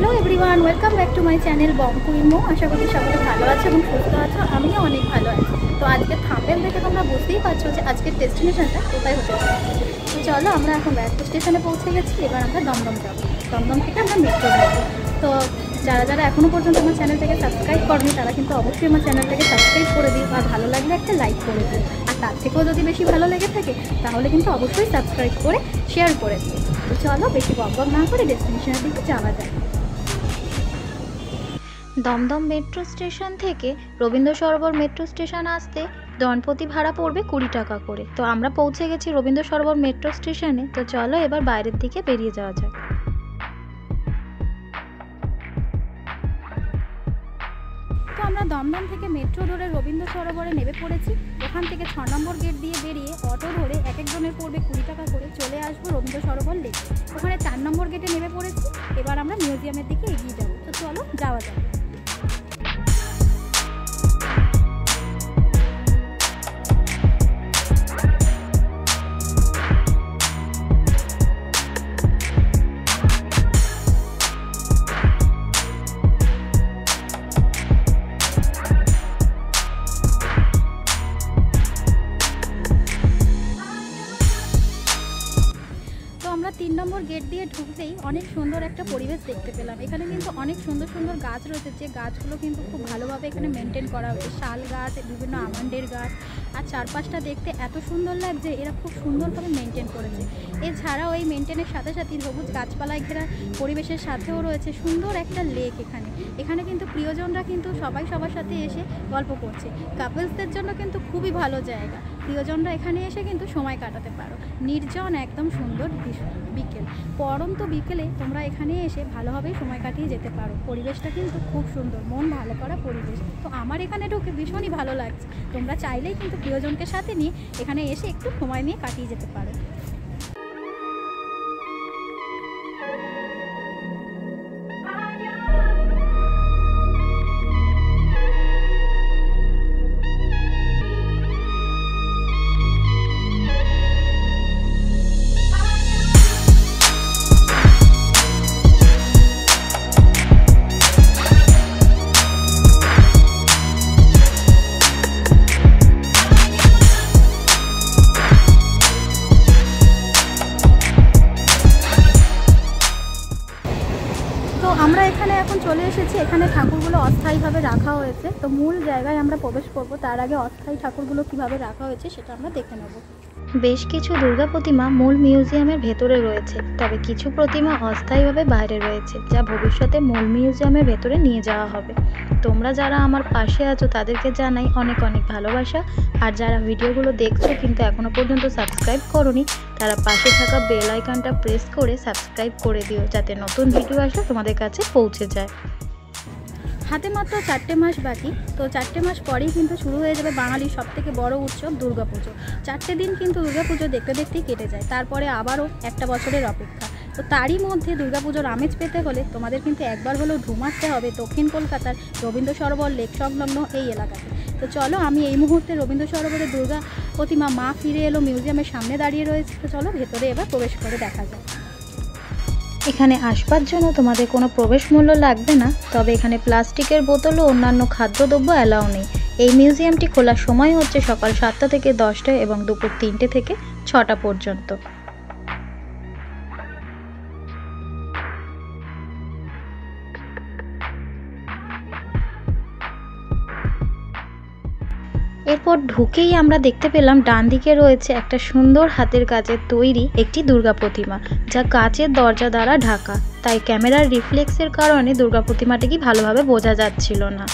Hello everyone welcome back to my channel बम्पू इमो। आशा करी सकले भालो आछो एबं सुस्थ आछो। आमिও অনেক ভালো আছি। তো আজকে থাম্বনেল দেখে তোমরা বুঝতেই পারছো যে আজকের ডেস্টিনেশনটা কোথায় হতে চলেছে। তো চলো আমরা এখন ব্যারাকপুর স্টেশনে পৌঁছে গেছি। এবার আমরা দমদম যাব। দমদম থেকে আমরা মেট্রো যাব। তো যারা যারা এখনো পর্যন্ত আমার চ্যানেলটাকে সাবস্ক্রাইব করনি তারা কিন্তু অবশ্যই আমার চ্যানেলটাকে সাবস্ক্রাইব করে দিও আর ভালো লাগলে একটা লাইক করে দিও। আর তার থেকেও যদি বেশি ভালো লেগে থাকে তাহলে কিন্তু অবশ্যই সাবস্ক্রাইব করে শেয়ার করে দিও। তো চলো বেশি বকবক না করে ডেস্টিনেশনের দিকে যাওয়া যায়। দমদম মেট্রো স্টেশন থেকে রবীন্দ্র সরোবর মেট্রো স্টেশন আসতে জনপ্রতি ভাড়া পড়বে 20 টাকা করে। তো আমরা পৌঁছে গেছি রবীন্দ্র সরোবর মেট্রো স্টেশনে। তো চলো এবার বাইরের দিকে বেরিয়ে যাওয়া যাক। তো আমরা দমদম থেকে মেট্রো ধরে রবীন্দ্র সরোবরে নেমে পড়েছি। ওখান থেকে 6 নম্বর গেট দিয়ে বেরিয়ে অটো ধরে এক একজনের পড়বে 20 টাকা করে চলে আসবো রবীন্দ্র সরোবর লেক। ওখানে 4 নম্বর গেটে নেমে পড়েছি। এবার আমরা মিউজিয়ামের দিকে এগিয়ে যাবো। তো চলো যাওয়া যাক। আমরা 3 নম্বর গেট দিয়ে ঢুকতেই অনেক সুন্দর একটা পরিবেশ দেখতে পেলাম। এখানে কিন্তু অনেক সুন্দর সুন্দর গাছ রয়েছে, যে গাছগুলো কিন্তু খুব ভালোভাবে এখানে মেনটেন করা হয়েছে। শাল গাছ, বিভিন্ন আমন্ডের গাছ, আর চারপাশটা দেখতে এত সুন্দর লাগছে। এরা খুব সুন্দরভাবে মেনটেন করেছে। এছাড়াও এই মেনটেনের সাথে সাথে সবুজ গাছপালায় ঘেরা পরিবেশের সাথেও রয়েছে সুন্দর একটা লেক। এখানে কিন্তু প্রিয়জনরা কিন্তু সবাই সবার সাথে এসে গল্প করছে। কাপলসদের জন্য কিন্তু খুবই ভালো জায়গা। প্রিয়জনরা এখানে এসে কিন্তু সময় কাটাতে পারো। নির্জন একদম সুন্দর বিকেল, পরন্ত বিকেলে তোমরা এখানে এসে ভালোভাবেই সময় কাটিয়ে যেতে পারো। পরিবেশটা কিন্তু খুব সুন্দর, মন ভালো করা পরিবেশ। তো আমার এখানে ঢুকে ভীষণই ভালো লাগছে। তোমরা চাইলেই কিন্তু প্রিয়জনকে সাথে নিয়ে এখানে এসে একটু সময় নিয়ে কাটিয়ে যেতে পারো। তো আমরা এখানে এখন চলে এসেছি। এখানে ঠাকুরগুলো অস্থায়ীভাবে রাখা হয়েছে। তো মূল জায়গায় আমরা প্রবেশ করব, তার আগে অস্থায়ী ঠাকুরগুলো কিভাবে রাখা হয়েছে সেটা আমরা দেখে নেব। বেশ কিছু দুর্গা প্রতিমা মূল মিউজিয়ামের ভেতরে রয়েছে, তবে কিছু প্রতিমা অস্থায়ীভাবে বাইরে রয়েছে, যা ভবিষ্যতে মূল মিউজিয়ামের ভেতরে নিয়ে যাওয়া হবে। তোমরা যারা আমার পাশে আছো তাদেরকে জানাই অনেক অনেক ভালোবাসা। আর যারা ভিডিওগুলো দেখছো কিন্তু এখনো পর্যন্ত সাবস্ক্রাইব করোনি, তারা পাশে থাকা বেল আইকনটা প্রেস করে সাবস্ক্রাইব করে দিও, যাতে নতুন ভিডিও আসলে তোমাদের কাছে পৌঁছে যায়। হাতে মাত্র 4টে মাস বাকি। তো 4টে মাস পরেই কিন্তু শুরু হয়ে যাবে বাঙালির সবথেকে বড় উৎসব দুর্গাপুজো। 4টে দিন কিন্তু দুর্গাপুজো দেখতে দেখতেই কেটে যায়। তারপরে আবারও একটা বছরের অপেক্ষা। তো তারই মধ্যে দুর্গাপুজোর আমেজ পেতে হলে তোমাদের কিন্তু একবার হলেও ঢুমাতে হবে দক্ষিণ কলকাতার রবীন্দ্র সরোবর লেক সংলগ্ন এই এলাকাতে। তো চলো, আমি এই মুহূর্তে রবীন্দ্র সরোবরে দুর্গা প্রতিমা মা ফিরে এলো মিউজিয়ামের সামনে দাঁড়িয়ে রয়েছে। তো চলো ভেতরে এবার প্রবেশ করে দেখা যায়। এখানে আসবার জন্য তোমাদের কোনো প্রবেশ মূল্য লাগবে না, তবে এখানে প্লাস্টিকের বোতল ও অন্যান্য খাদ্যদ্রব্য অ্যালাউ নেই। এই মিউজিয়ামটি খোলার সময় হচ্ছে সকাল 7টা থেকে 10টা এবং দুপুর 3টে থেকে 6টা পর্যন্ত। এরপর ঢুকেই আমরা দেখতে পেলাম ডান দিকে রয়েছে একটা সুন্দর হাতের কাজের তৈরি একটি দুর্গা প্রতিমা, যা কাচের দরজা দ্বারা ঢাকা। তাই ক্যামেরার রিফ্লেক্সের কারণে দুর্গা প্রতিমাটিকে ভালোভাবে বোঝা যাচ্ছিল না।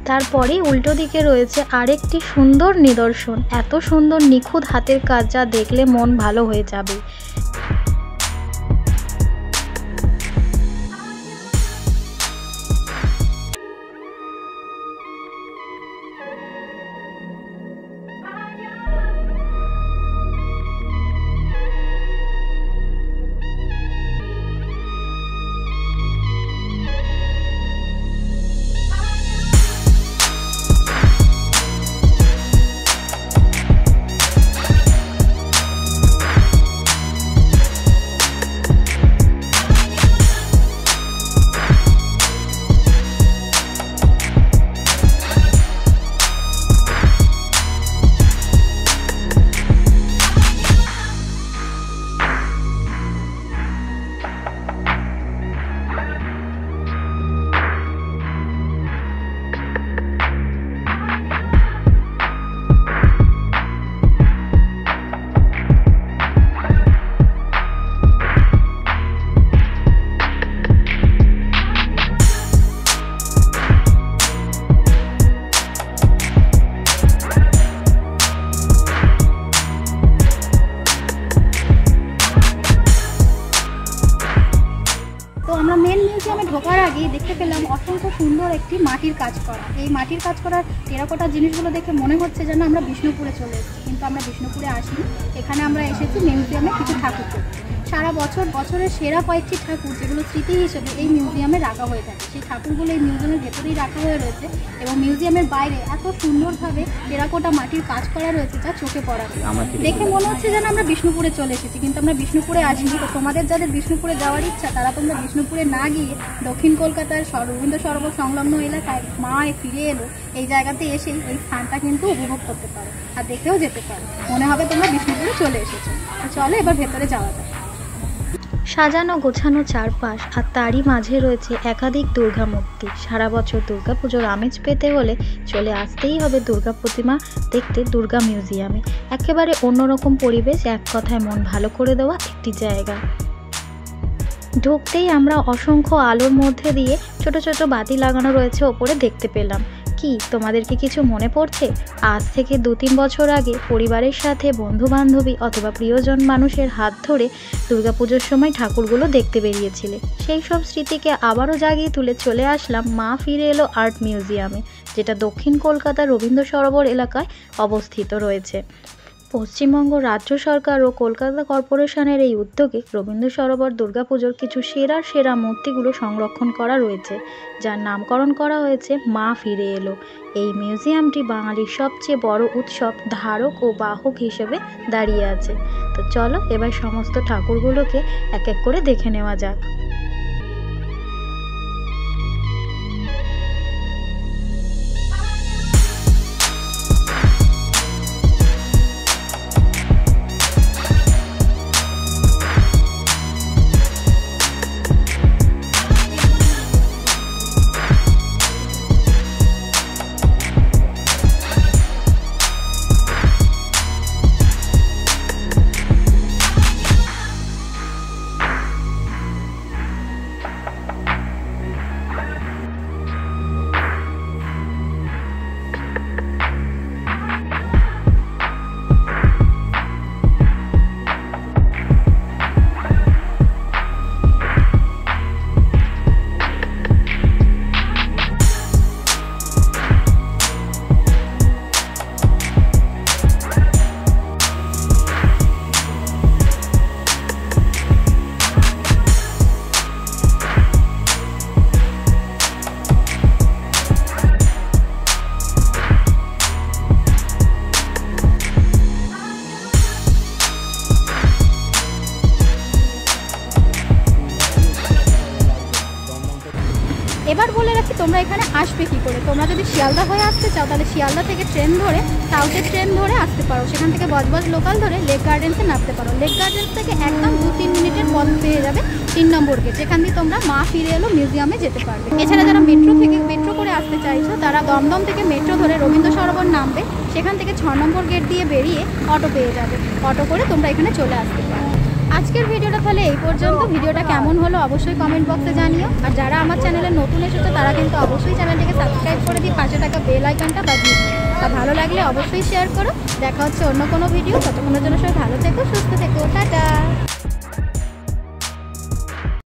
তারপরে উল্টো দিকে রয়েছে আরেকটি সুন্দর নিদর্শন। এত সুন্দর নিখুঁত হাতের কাজ, যা দেখলে মন ভালো হয়ে যাবে। মিউজিয়ামে ঢোকার আগেই দেখতে পেলাম অসংখ্য সুন্দর একটি মাটির কাজ করা। এই মাটির কাজ করার টেরাকোটা জিনিসগুলো দেখে মনে হচ্ছে যেন আমরা বিষ্ণুপুরে চলে এসেছি, কিন্তু আমরা বিষ্ণুপুরে আসিনি। এখানে আমরা এসেছি মিউজিয়ামে কিছু ঠাকুর দেখতে। সারা বছরের সেরা কয়েকটি ঠাকুর যেগুলো স্মৃতি হিসেবে এই মিউজিয়ামে রাখা হয়ে থাকে, সেই ঠাকুরগুলো এই মিউজিয়ামের ভেতরেই রাখা হয়ে রয়েছে এবং মিউজিয়ামের বাইরে এত সুন্দরভাবে টেরাকোটা মাটির কাজ করা রয়েছে যা চোখে পড়া। দেখে মনে হচ্ছে যেন আমরা বিষ্ণুপুরে চলে এসেছি, কিন্তু আমরা বিষ্ণুপুরে আসিনি। তো তোমাদের যাদের বিষ্ণুপুরে যাওয়ার ইচ্ছা তারা তোমরা বিষ্ণুপুরে না গিয়ে দক্ষিণ কলকাতার রবীন্দ্র সরোবর সংলগ্ন এলাকায় মা ফিরে এলো এই জায়গাতে এসেই এই স্থানটা কিন্তু উপভোগ করতে পারো আর দেখেও যেতে পারো। মনে হবে তোমরা বিষ্ণুপুরে চলে এসেছো। তো চলো এবার ভেতরে যাওয়া যায়। সাজানো গোছানো চারপাশ আর তারই মাঝে রয়েছে একাধিক দুর্গা মূর্তি। সারা বছর দুর্গাপুজোর আমেজ পেতে হলে চলে আসতেই হবে দুর্গা প্রতিমা দেখতে দুর্গা মিউজিয়ামে। একেবারে অন্যরকম পরিবেশ, এক কথায় মন ভালো করে দেওয়া একটি জায়গা। ঢুকতেই আমরা অসংখ্য আলোর মধ্যে দিয়ে ছোট ছোট বাতি লাগানো রয়েছে ওপরে দেখতে পেলাম। কি তোমাদেরকে কিছু মনে পড়ছে? আজ থেকে 2-3 বছর আগে পরিবারের সাথে বন্ধু বান্ধবী অথবা প্রিয়জন মানুষের হাত ধরে দুর্গাপুজোর সময় ঠাকুরগুলো দেখতে বেরিয়েছিলে। সেই সব স্মৃতিকে আবারও জাগিয়ে তুলে চলে আসলাম মা ফিরে এলো আর্ট মিউজিয়ামে, যেটা দক্ষিণ কলকাতার রবীন্দ্র সরোবর এলাকায় অবস্থিত রয়েছে। পশ্চিমবঙ্গ রাজ্য সরকার ও কলকাতা কর্পোরেশনের এই উদ্যোগে রবীন্দ্র সরোবর দুর্গাপুজোর কিছু সেরা মূর্তিগুলো সংরক্ষণ করা রয়েছে, যার নামকরণ করা হয়েছে মা ফিরে এলো। এই মিউজিয়ামটি বাঙালির সবচেয়ে বড় উৎসব ধারক ও বাহক হিসেবে দাঁড়িয়ে আছে। তো চলো এবার সমস্ত ঠাকুরগুলোকে এক এক করে দেখে নেওয়া যাক। এবার বলে রাখি তোমরা এখানে আসবে কি করে। তোমরা যদি শিয়ালদা হয়ে আসতে চাও তাহলে শিয়ালদা থেকে ট্রেন ধরে সাউথের ট্রেন ধরে আসতে পারো। সেখান থেকে বজবজ লোকাল ধরে লেক গার্ডেন্সে নামতে পারো। লেক গার্ডেন্স থেকে একদম 2-3 মিনিটের পথ পেয়ে যাবে 3 নম্বর গেট, যেখান দিয়ে তোমরা মা ফিরে এলো মিউজিয়ামে যেতে পারবে। এছাড়া যারা মেট্রো করে আসতে চাইছো তারা দমদম থেকে মেট্রো ধরে রবীন্দ্র সরোবর নামবে, সেখান থেকে 6 নম্বর গেট দিয়ে বেরিয়ে অটো পেয়ে যাবে। অটো করে তোমরা এখানে চলে আসতে পারো। আজকের ভিডিওটা তাহলে এই পর্যন্ত। ভিডিওটা কেমন হলো অবশ্যই কমেন্ট বক্সে জানিও। আর যারা আমার চ্যানেলে নতুন এসেছো তারা কিন্তু অবশ্যই চ্যানেলটিকে সাবস্ক্রাইব করে দিয়ে পাশে থাকা বেল আইকনটা বাজিয়ে দিও। আর ভালো লাগলে অবশ্যই শেয়ার করো। দেখা হচ্ছে অন্য কোনো ভিডিও। ততক্ষণের জন্য সবাই ভালো থেকো।